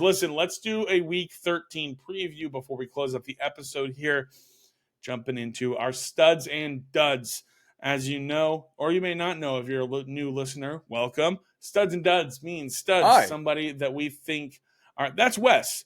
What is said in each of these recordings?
Listen, let's do a Week 13 preview before we close up the episode here. Jumping into our studs and duds. As you know, or you may not know if you're a new listener, welcome. Studs and duds means studs, Hi. somebody that we think that's Wes.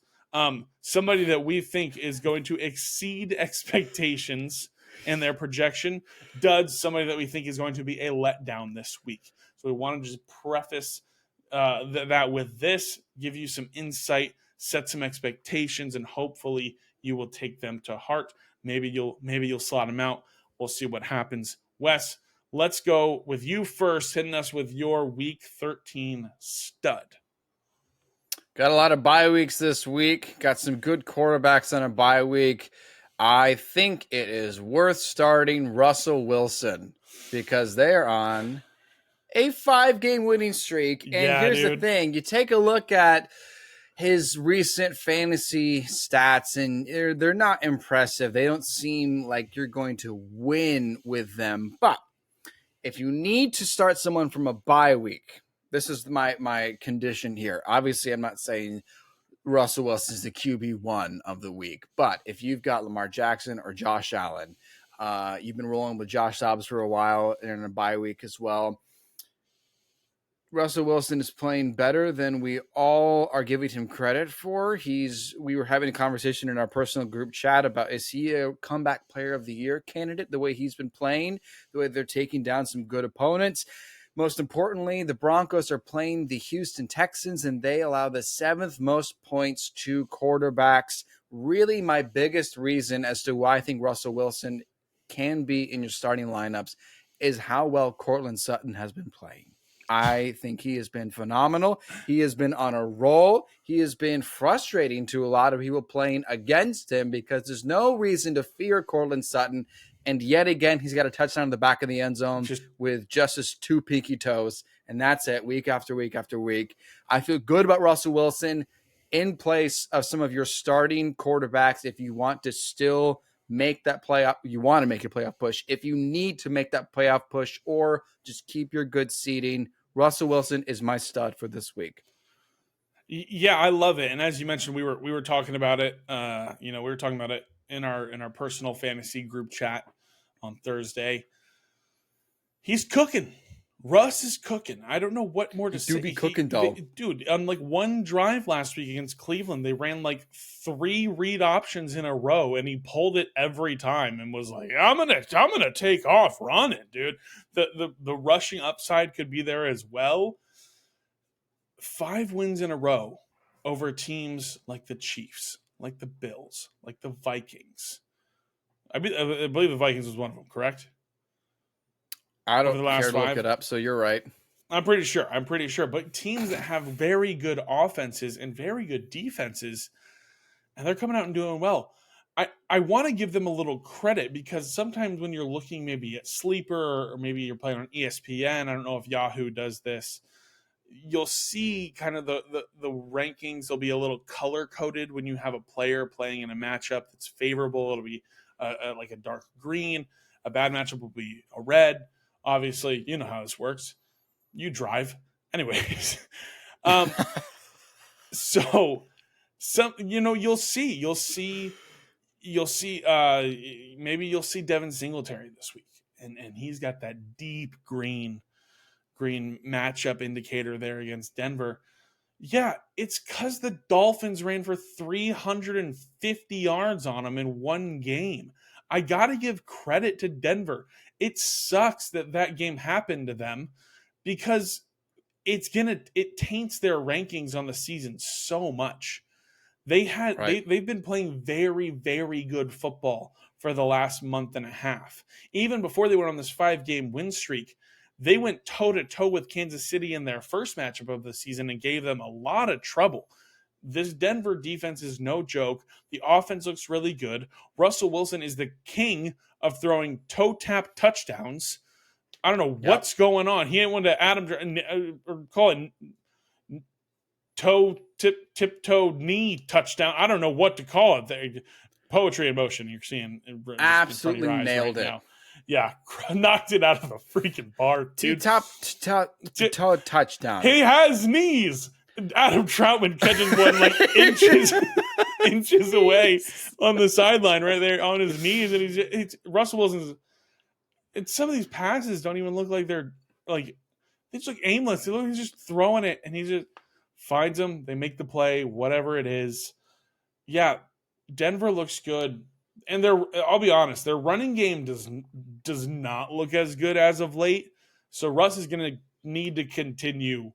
Somebody that we think is going to exceed expectations and their projection. Duds, somebody that we think is going to be a letdown this week. So we want to just preface that with this, give you some insight, set some expectations, and hopefully you will take them to heart. Maybe you'll slot them out. We'll see what happens. Wes, let's go with you first, hitting us with your Week 13 stud. Got a lot of bye weeks this week. Got some good quarterbacks on a bye week. I think it is worth starting Russell Wilson because they're on a 5-game winning streak. And here's the thing. You take a look at his recent fantasy stats, and they're not impressive. They don't seem like you're going to win with them. But if you need to start someone from a bye week, this is my condition here. Obviously, I'm not saying Russell Wilson is the QB1 of the week. But if you've got Lamar Jackson or Josh Allen, you've been rolling with Josh Dobbs for a while in a bye week as well. Russell Wilson is playing better than we all are giving him credit for. We were having a conversation in our personal group chat about, is he a comeback player of the year candidate, the way he's been playing, the way they're taking down some good opponents. Most importantly, the Broncos are playing the Houston Texans, and they allow the 7th most points to quarterbacks. Really my biggest reason as to why I think Russell Wilson can be in your starting lineups is how well Courtland Sutton has been playing. I think he has been phenomenal. He has been on a roll. He has been frustrating to a lot of people playing against him because there's no reason to fear Courtland Sutton. And yet again, he's got a touchdown in the back of the end zone with just his 2 pinky toes. And that's it, week after week after week. I feel good about Russell Wilson in place of some of your starting quarterbacks if you want to still make that playoff. You want to make a playoff push. If you need to make that playoff push or just keep your good seeding, Russell Wilson is my stud for this week. Yeah, I love it. And as you mentioned, we were talking about it. We were talking about it in our personal fantasy group chat on Thursday. He's cooking. Russ is cooking. I don't know what more to say. Be cooking, though. Dude, on like one drive last week against Cleveland, they ran like 3 read options in a row, and he pulled it every time and was like, I'm gonna take off running, dude. The rushing upside could be there as well. 5 wins in a row over teams like the Chiefs, like the Bills, like the Vikings. I believe the Vikings was one of them, correct? I don't care to look it up, so you're right. I'm pretty sure. But teams that have very good offenses and very good defenses, and they're coming out and doing well. I want to give them a little credit because sometimes when you're looking maybe at Sleeper or maybe you're playing on ESPN, I don't know if Yahoo does this, you'll see kind of the rankings. They'll be a little color-coded when you have a player playing in a matchup that's favorable. It'll be like a dark green. A bad matchup will be a red. Obviously, you know how this works. You drive. Anyways. So you'll see maybe you'll see Devin Singletary this week. And he's got that deep green matchup indicator there against Denver. Yeah, it's because the Dolphins ran for 350 yards on them in one game. I got to give credit to Denver. It sucks that game happened to them because it taints their rankings on the season so much. They've been playing very, very good football for the last month and a half. Even before they went on this 5-game win streak, they went toe-to-toe with Kansas City in their first matchup of the season and gave them a lot of trouble. This Denver defense is no joke. The offense looks really good. Russell Wilson is the king of throwing toe-tap touchdowns. I don't know what's going on. He ain't one to call it tiptoe knee touchdown. I don't know what to call it. Poetry in motion. You're seeing absolutely nailed it. Now. Yeah, knocked it out of the freaking park, dude. Toe touchdown. He has knees. Adam Troutman catches one like inches away on the sideline right there on his knees, and it's Russell Wilson's. And some of these passes don't even look like they're like they just look aimless. They look like he's just throwing it, and he just finds them. They make the play, whatever it is. Yeah, Denver looks good, and I'll be honest, their running game does not look as good as of late. So Russ is going to need to continue,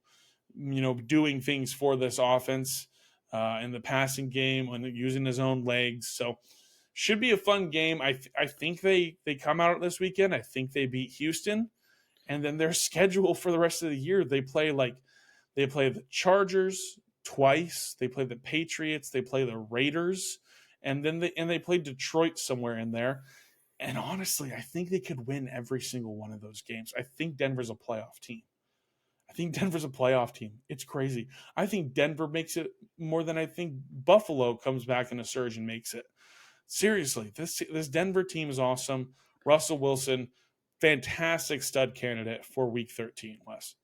doing things for this offense in the passing game and using his own legs. So should be a fun game. I think they come out this weekend. I think they beat Houston, and then their schedule for the rest of the year, they play the Chargers twice, they play the Patriots, they play the Raiders, and then they play Detroit somewhere in there. And honestly, I think they could win every single one of those games. I think Denver's a playoff team. It's crazy. I think Denver makes it more than I think Buffalo comes back in a surge and makes it. Seriously, this Denver team is awesome. Russell Wilson, fantastic stud candidate for Week 13, Wes.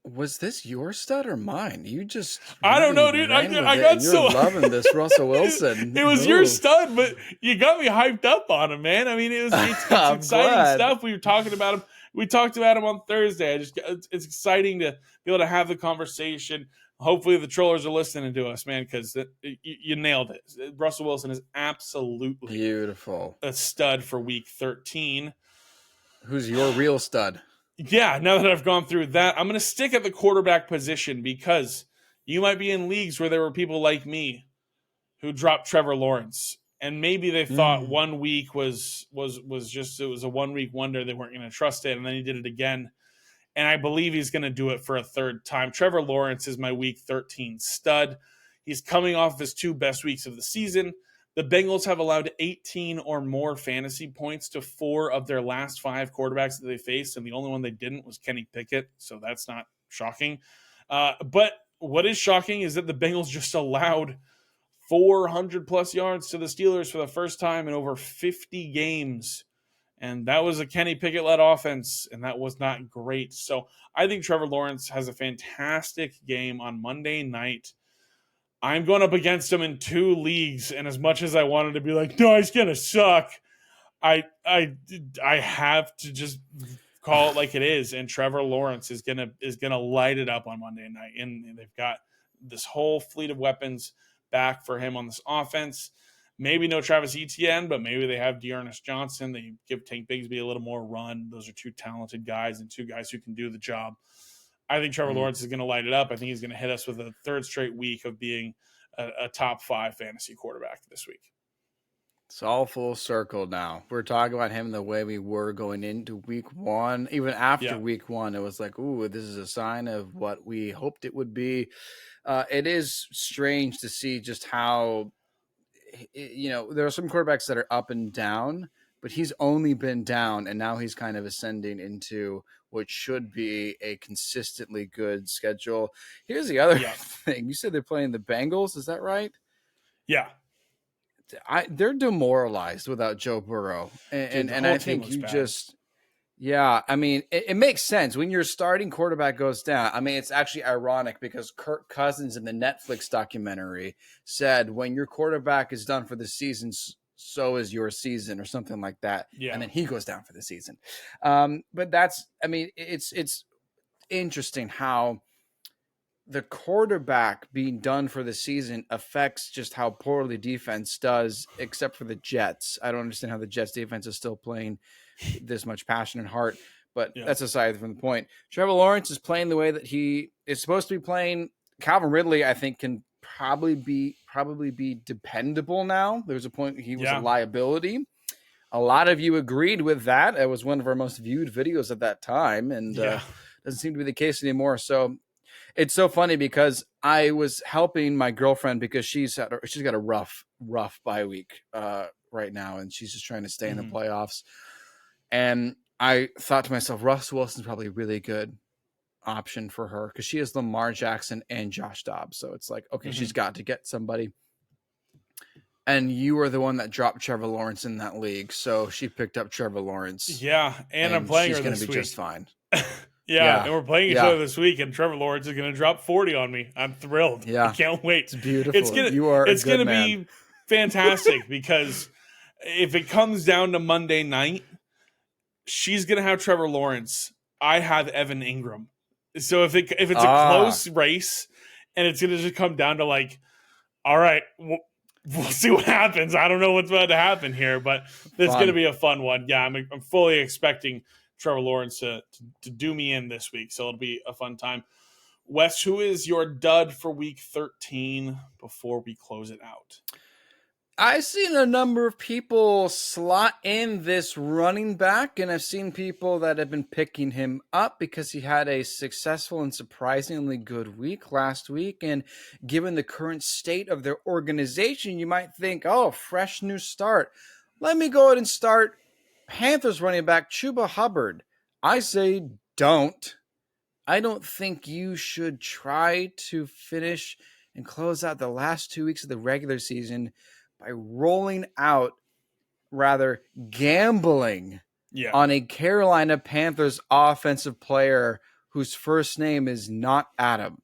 Was this your stud or mine? You just I don't know, dude. I got You're so loving this Russell Wilson. It was your stud, but you got me hyped up on him, man. I mean, it's exciting stuff. We were talking about him. We talked about him on Thursday. It's exciting to be able to have the conversation. Hopefully, the trollers are listening to us, man, because you nailed it. Russell Wilson is absolutely beautiful, a stud for Week 13. Who's your real stud? Yeah, now that I've gone through that, I'm going to stick at the quarterback position because you might be in leagues where there were people like me who dropped Trevor Lawrence, and maybe they thought 1 week was just it was a 1 week wonder. They weren't going to trust it, and then he did it again, and I believe he's going to do it for a third time. Trevor Lawrence is my Week 13 stud. He's coming off his 2 best weeks of the season. The Bengals have allowed 18 or more fantasy points to 4 of their last 5 quarterbacks that they faced, and the only one they didn't was Kenny Pickett, so that's not shocking. But what is shocking is that the Bengals just allowed 400-plus yards to the Steelers for the first time in over 50 games, and that was a Kenny Pickett-led offense, and that was not great. So I think Trevor Lawrence has a fantastic game on Monday night. I'm going up against him in 2 leagues, and as much as I wanted to be like, no, he's going to suck, I have to just call it like it is, and Trevor Lawrence is gonna light it up on Monday night, and they've got this whole fleet of weapons back for him on this offense. Maybe no Travis Etienne, but maybe they have Dearness Johnson. They give Tank Bigsby a little more run. Those are 2 talented guys and 2 guys who can do the job. I think Trevor Lawrence is going to light it up. I think he's going to hit us with a 3rd straight week of being a top 5 fantasy quarterback this week. It's all full circle now. We're talking about him the way we were going into Week 1. Even after Week 1, it was like, ooh, this is a sign of what we hoped it would be. It is strange to see just how, there are some quarterbacks that are up and down, but he's only been down, and now he's kind of ascending into what should be a consistently good schedule. Here's the other thing. You said they're playing the Bengals. Is that right? Yeah. They're demoralized without Joe Burrow. And I think you bad. I mean, it makes sense. When your starting quarterback goes down, I mean, it's actually ironic because Kirk Cousins in the Netflix documentary said when your quarterback is done for the season, so is your season or something like that. Yeah. And then he goes down for the season. But it's interesting how the quarterback being done for the season affects just how poorly defense does, except for the Jets. I don't understand how the Jets defense is still playing this much passion and heart, but that's aside from the point. Trevor Lawrence is playing the way that he is supposed to be playing. Calvin Ridley, I think, can probably be dependable now. There was a point he was a liability. A lot of you agreed with that. It was one of our most viewed videos at that time, and doesn't seem to be the case anymore. So it's so funny because I was helping my girlfriend because she's got a rough bye week right now, and she's just trying to stay in the playoffs. And I thought to myself, Russ Wilson's probably a really good option for her because she has Lamar Jackson and Josh Dobbs. So it's like, okay, she's got to get somebody. And you were the one that dropped Trevor Lawrence in that league, so she picked up Trevor Lawrence. Yeah, and I'm playing her this week. She's going to be just fine. Yeah, Yeah. and we're playing each Yeah. other this week, and Trevor Lawrence is going to drop 40 on me. I'm thrilled. I Yeah. can't wait. It's It's beautiful. gonna You are a it's good gonna man. be fantastic because if it comes down to Monday night, she's gonna have Trevor Lawrence. I have Evan Ingram. So if it's a Ah, close race, and it's gonna just come down to like, all right, we'll see what happens. I don't know what's about to happen here, but this is gonna fun. be a fun one. Yeah, I'm fully expecting Trevor Lawrence to do me in this week, so it'll be a fun time. Wes, who is your dud for week 13 before we close it out? I've seen a number of people slot in this running back, and I've seen people that have been picking him up because he had a successful and surprisingly good week last week. And given the current state of their organization, you might think, oh, fresh new start. Let me go ahead and start Panthers running back Chuba Hubbard. I say don't. I don't think you should try to finish and close out the last 2 weeks of the regular season by rolling out, rather gambling Yeah, on a Carolina Panthers offensive player whose first name is not Adam.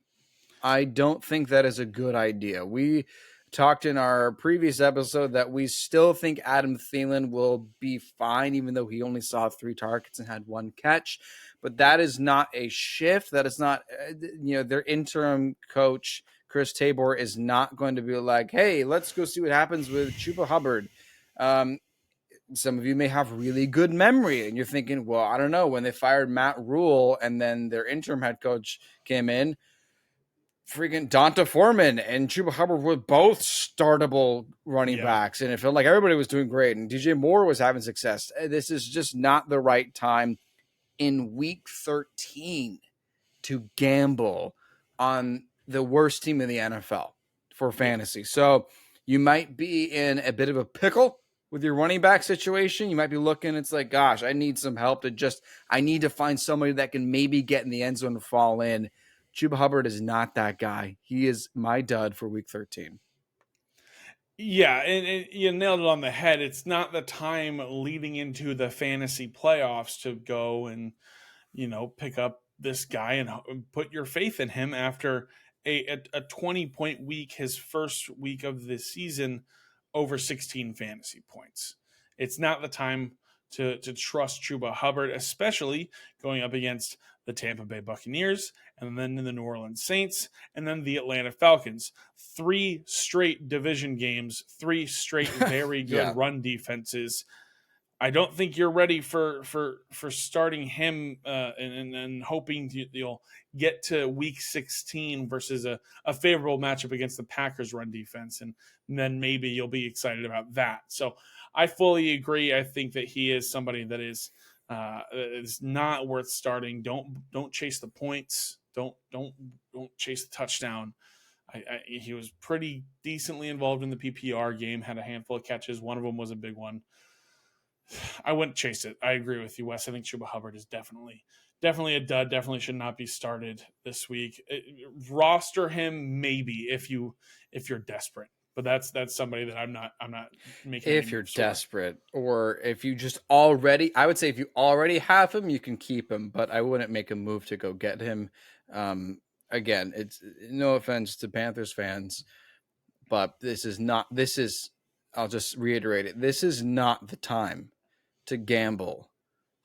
I don't think that is a good idea. We talked in our previous episode that we still think Adam Thielen will be fine, even though he only saw 3 targets and had 1 catch. But that is not a shift. That is not, their interim coach, Chris Tabor, is not going to be like, hey, let's go see what happens with Chuba Hubbard. Um, some of you may have really good memory, and you're thinking, well, I don't know, when they fired Matt Rule and then their interim head coach came in, freaking Donta Foreman and Chuba Hubbard were both startable running yeah, backs, and it felt like everybody was doing great, and DJ Moore was having success. This is just not the right time in week 13 to gamble on the worst team in the NFL for yeah. fantasy. So you might be in a bit of a pickle with your running back situation. You might be looking, it's like, gosh, I need some help I need to find somebody that can maybe get in the end zone and fall in. Chuba Hubbard is not that guy. He is my dud for week 13. Yeah, and you nailed it on the head. It's not the time leading into the fantasy playoffs to go and pick up this guy and put your faith in him after a 20-point week, his first week of the season, over 16 fantasy points. It's not the time to trust Chuba Hubbard, especially going up against the Tampa Bay Buccaneers and then the New Orleans Saints and then the Atlanta Falcons. 3 straight division games, 3 straight very good Yeah. run defenses. I don't think you're ready for starting him and hoping you'll get to week 16 versus a favorable matchup against the Packers run defense, and then maybe you'll be excited about that. So I fully agree. I think that he is somebody that is not worth starting. Don't chase the points. Don't chase the touchdown. He was pretty decently involved in the PPR game. Had a handful of catches. One of them was a big one. I wouldn't chase it. I agree with you, Wes. I think Chuba Hubbard is definitely a dud. Definitely should not be started this week. Roster him maybe if you're desperate, but that's somebody that I'm not making any If you're moves for. desperate, or if you just already, I would say if you already have him, you can keep him, but I wouldn't make a move to go get him. Again, it's no offense to Panthers fans, but I'll just reiterate it. This is not the time to gamble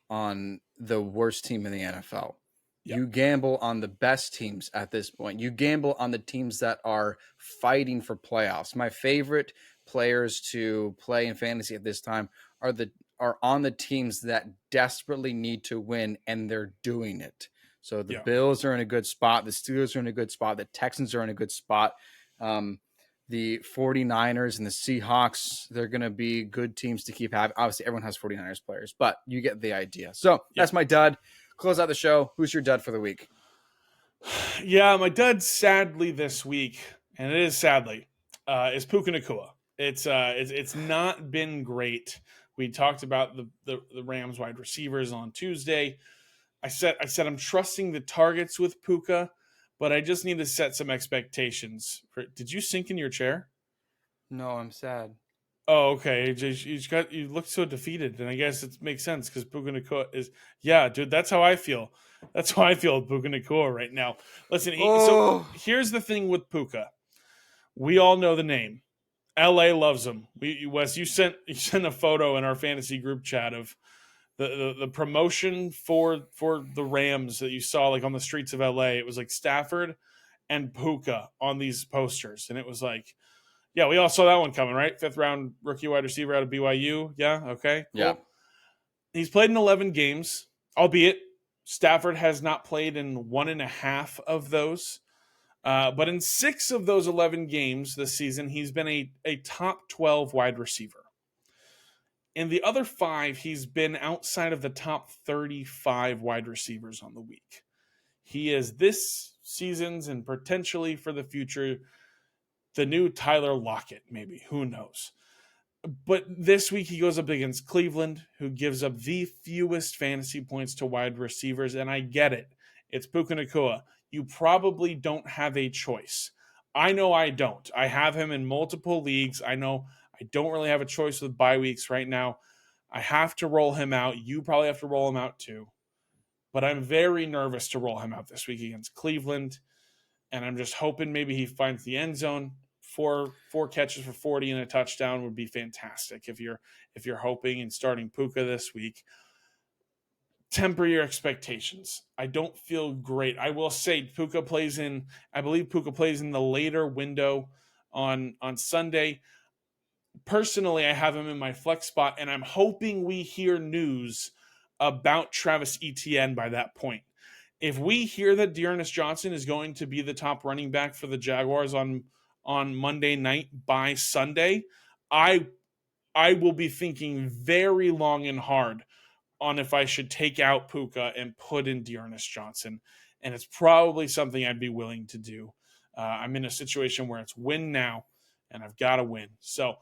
on the worst team in the NFL. Yep. You gamble on the best teams at this point. You gamble on the teams that are fighting for playoffs. My favorite players to play in fantasy at this time are on the teams that desperately need to win, and they're doing it. So the Yeah. Bills are in a good spot. The Steelers are in a good spot. The Texans are in a good spot. The 49ers and the Seahawks, they're going to be good teams to keep having. Obviously, everyone has 49ers players, but you get the idea. So that's my dud. Close out the show. Who's your dud for the week? Yeah, my dud sadly this week, and it is sadly, is Puka Nacua. It's not been great. We talked about the Rams wide receivers on Tuesday. I said I'm trusting the targets with Puka, but I just need to set some expectations. Did you sink in your chair? No, I'm sad. Oh, okay. You look so defeated, and I guess it makes sense because Puka Nacua is, yeah, dude. That's how I feel. That's how I feel with Puka Nacua right now. Listen, Oh. so here's the thing with Puka. We all know the name. LA loves him. Wes, you sent a photo in our fantasy group chat of the promotion for the Rams that you saw like on the streets of LA. It was like Stafford and Puka on these posters, and it was like, yeah, we all saw that one coming, right? 5th round rookie wide receiver out of BYU. Yeah, okay, cool. Yeah. He's played in 11 games, albeit Stafford has not played in 1.5 of those. But in 6 of those 11 games this season, he's been a top 12 wide receiver. In the other 5, he's been outside of the top 35 wide receivers on the week. He is this season's and potentially for the future the new Tyler Lockett, maybe. Who knows? But this week he goes up against Cleveland, who gives up the fewest fantasy points to wide receivers, and I get it. It's Puka Nacua. You probably don't have a choice. I know I don't. I have him in multiple leagues. I know I don't really have a choice with bye weeks right now. I have to roll him out. You probably have to roll him out too. But I'm very nervous to roll him out this week against Cleveland, and I'm just hoping maybe he finds the end zone. Four catches for 40 and a touchdown would be fantastic if you're hoping and starting Puka this week. Temper your expectations. I don't feel great. I will say I believe Puka plays in the later window on Sunday. Personally, I have him in my flex spot, and I'm hoping we hear news about Travis Etienne by that point. If we hear that Dearness Johnson is going to be the top running back for the Jaguars on Monday night by Sunday, I will be thinking very long and hard on if I should take out Puka and put in Dearness Johnson. And it's probably something I'd be willing to do. I'm in a situation where it's win now, and I've got to win. So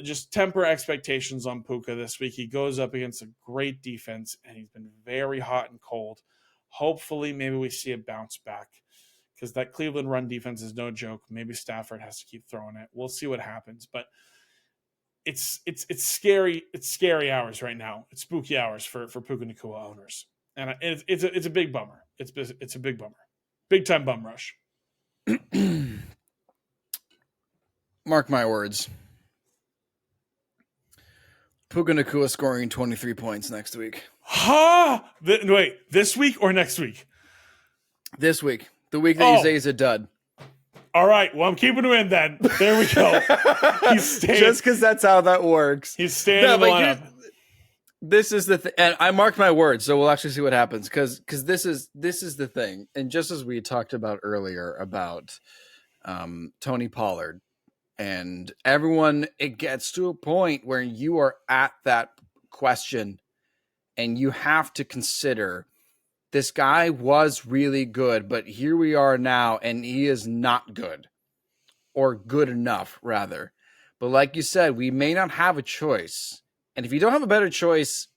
just temper expectations on Puka this week. He goes up against a great defense, and he's been very hot and cold. Hopefully, maybe we see a bounce back, because that Cleveland run defense is no joke. Maybe Stafford has to keep throwing it. We'll see what happens, but it's scary. It's scary hours right now. It's spooky hours for Puka Nacua owners, and it's a big bummer. It's a big bummer, big time bum rush. Mark my words. Puka Nacua scoring 23 points next week. Wait, this week or next week? This week. The week that you say is a dud. All right. Well, I'm keeping him in then. There we go. He's staying. Just because that's how that works. He's staying in the lineup. This is the thing. And I marked my words, so we'll actually see what happens. Because this is the thing. And just as we talked about earlier about Tony Pollard, and everyone, it gets to a point where you are at that question and you have to consider, this guy was really good, but here we are now and he is not good, or good enough rather. But like you said, we may not have a choice. And if you don't have a better choice,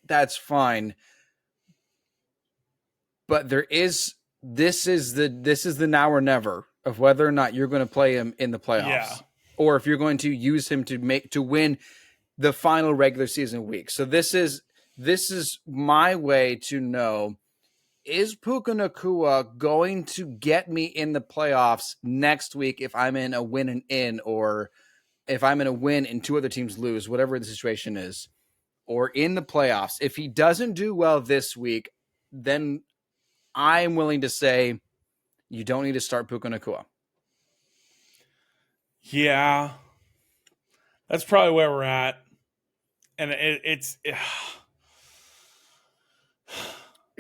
that's fine. But this is the now or never of whether or not you're going to play him in the playoffs. Yeah. Or if you're going to use him to win the final regular season week. So this is my way to know, is Puka Nacua going to get me in the playoffs next week if I'm in a win and in, or if I'm in a win and 2 other teams lose, whatever the situation is, or in the playoffs. If he doesn't do well this week, then I'm willing to say you don't need to start Puka Nacua. Yeah, that's probably where we're at, and it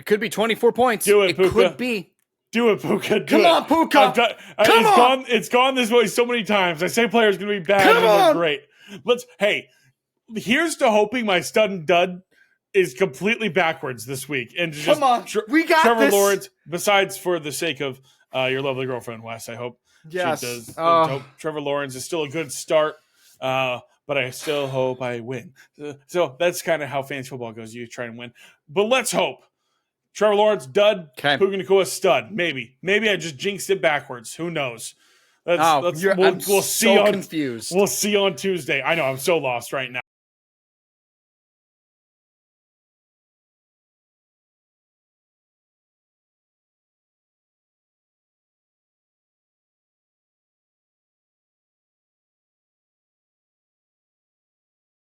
could be 24 points. Do it, Puka. It could be. Do it, Puka. Come on, Puka. Come on. It's gone this way so many times. I say players going to be bad and they're great. Here's to hoping my stud and dud is completely backwards this week, and just come on, we got Trevor this. Lawrence. Besides, for the sake of your lovely girlfriend Wes, I hope. Yes. She does. Trevor Lawrence is still a good start, but I still hope I win. So that's kind of how fantasy football goes. You try and win. But let's hope. Trevor Lawrence, dud. Okay. Puka Nacua, stud. Maybe I just jinxed it backwards. Who knows? We'll see. Confused. We'll see on Tuesday. I know, I'm so lost right now.